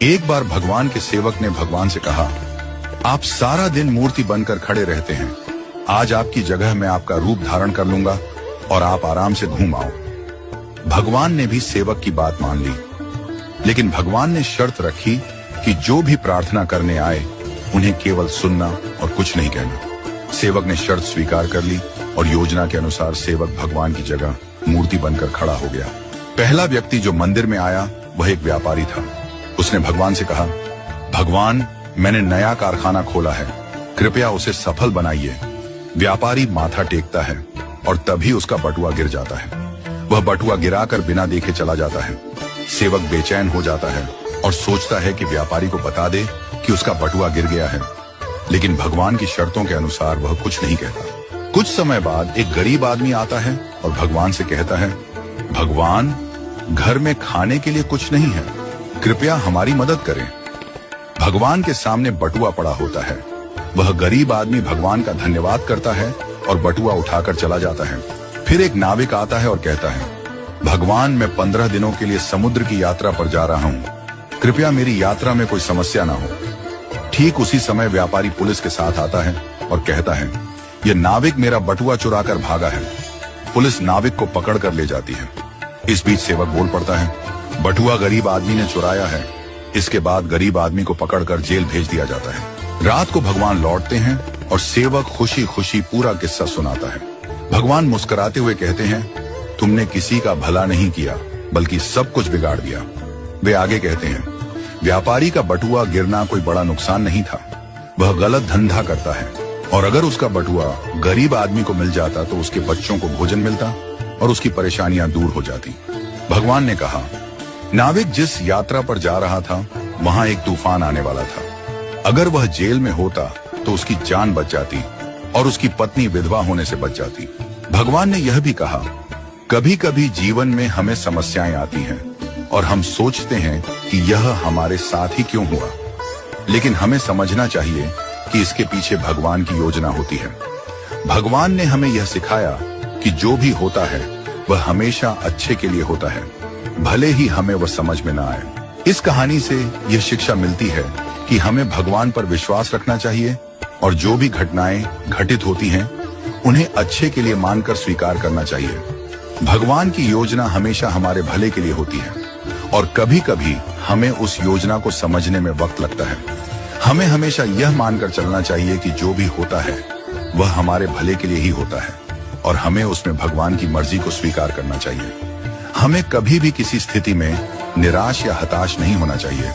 एक बार भगवान के सेवक ने भगवान से कहा, आप सारा दिन मूर्ति बनकर खड़े रहते हैं, आज आपकी जगह मैं आपका रूप धारण कर लूंगा और आप आराम से घूम आओ। भगवान ने भी सेवक की बात मान ली, लेकिन भगवान ने शर्त रखी कि जो भी प्रार्थना करने आए उन्हें केवल सुनना और कुछ नहीं कहना। सेवक ने शर्त स्वीकार कर ली और योजना के अनुसार सेवक भगवान की जगह मूर्ति बनकर खड़ा हो गया। पहला व्यक्ति जो मंदिर में आया वह एक व्यापारी था। उसने भगवान से कहा, भगवान, मैंने नया कारखाना खोला है, कृपया उसे सफल बनाइए। व्यापारी माथा टेकता है और तभी उसका बटुआ गिर जाता है। वह बटुआ गिराकर बिना देखे चला जाता है। सेवक बेचैन हो जाता है और सोचता है कि व्यापारी को बता दे कि उसका बटुआ गिर गया है, लेकिन भगवान की शर्तों के अनुसार वह कुछ नहीं कहता। कुछ समय बाद एक गरीब आदमी आता है और भगवान से कहता है, भगवान, घर में खाने के लिए कुछ नहीं है, कृपया हमारी मदद करें। भगवान के सामने बटुआ पड़ा होता है। वह गरीब आदमी भगवान का धन्यवाद करता है और बटुआ उठाकर चला जाता है। फिर एक नाविक आता है और कहता है, भगवान, मैं 15 दिनों के लिए समुद्र की यात्रा पर जा रहा हूँ, कृपया मेरी यात्रा में कोई समस्या ना हो। ठीक उसी समय व्यापारी पुलिस के साथ आता है और कहता है, यह नाविक मेरा बटुआ चुराकर भागा है। पुलिस नाविक को पकड़ कर ले जाती है। इस बीच सेवक बोल पड़ता है, बटुआ गरीब आदमी ने चुराया है। इसके बाद गरीब आदमी को पकड़कर जेल भेज दिया जाता है। रात को भगवान लौटते हैं और सेवक खुशी खुशी पूरा किस्सा सुनाता है। भगवान मुस्कुराते हुए कहते हैं, तुमने किसी का भला नहीं किया बल्कि सब कुछ बिगाड़ दिया। वे आगे कहते हैं, व्यापारी का बटुआ गिरना कोई बड़ा नुकसान नहीं था, वह गलत धंधा करता है, और अगर उसका बटुआ गरीब आदमी को मिल जाता तो उसके बच्चों को भोजन मिलता और उसकी परेशानियां दूर हो जाती। भगवान ने कहा, नाविक जिस यात्रा पर जा रहा था वहां एक तूफान आने वाला था। अगर वह जेल में होता तो उसकी जान बच जाती और उसकी पत्नी विधवा होने से बच जाती। भगवान ने यह भी कहा, कभी कभी जीवन में हमें समस्याएं आती हैं और हम सोचते हैं कि यह हमारे साथ ही क्यों हुआ, लेकिन हमें समझना चाहिए कि इसके पीछे भगवान की योजना होती है। भगवान ने हमें यह सिखाया कि जो भी होता है वह हमेशा अच्छे के लिए होता है, भले ही हमें वह समझ में ना आए। इस कहानी से यह शिक्षा मिलती है कि हमें भगवान पर विश्वास रखना चाहिए और जो भी घटनाएं घटित होती हैं उन्हें अच्छे के लिए मानकर स्वीकार करना चाहिए। भगवान की योजना हमेशा हमारे भले के लिए होती है और कभी कभी हमें उस योजना को समझने में वक्त लगता है। हमें हमेशा यह मानकर चलना चाहिए कि जो भी होता है वह हमारे भले के लिए ही होता है और हमें उसमें भगवान की मर्जी को स्वीकार करना चाहिए। हमें कभी भी किसी स्थिति में निराश या हताश नहीं होना चाहिए।